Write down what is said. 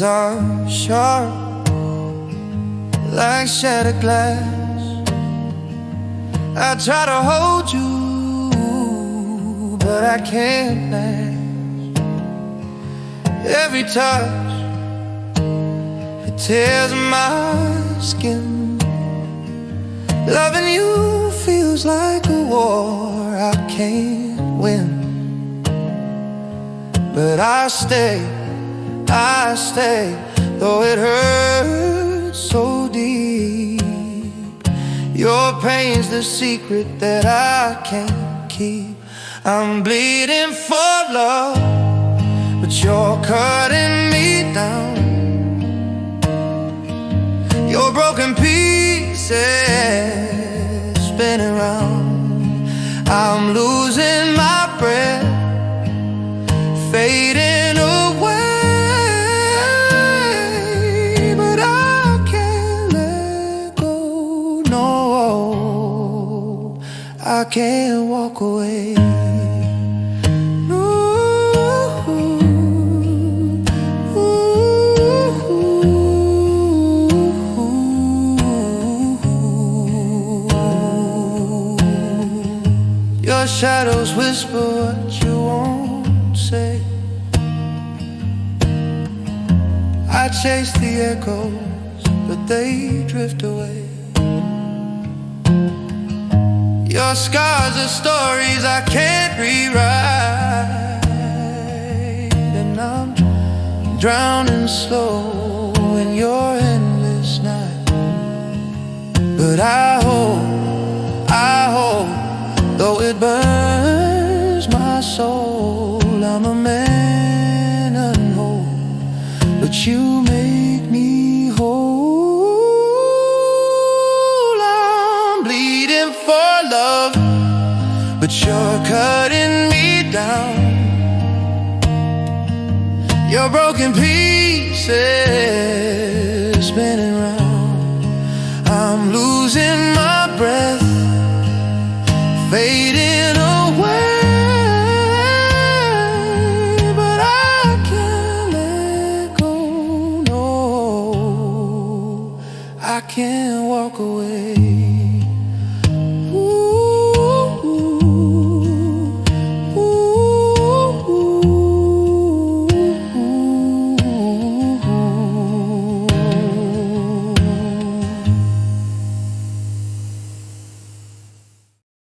are sharp like shattered glass. I try to hold you, but I can't last. Every touch, it tears my skin. Loving you feels like a war I can't win. But I stay, though it hurts so deep. Your pain's the secret that I can't keep. I'm bleeding for love, but you're cutting me down. Your broken pieces spinning round. I'm losing my breath, fading away, but I can't let go. No, I can't walk away. Your shadows whisper what you won't say. I chase the echoes, but they drift away. Your scars are stories I can't rewrite, and I'm drowning slow in your endless night. But I hope, though it burns my soul, I'm a man unwhole, but you make me whole. I'm bleeding for love, but you're cutting me down. Your broken pieces spinning round. I'm losing my breath, fading away, but I can't let go. No, I can't walk away.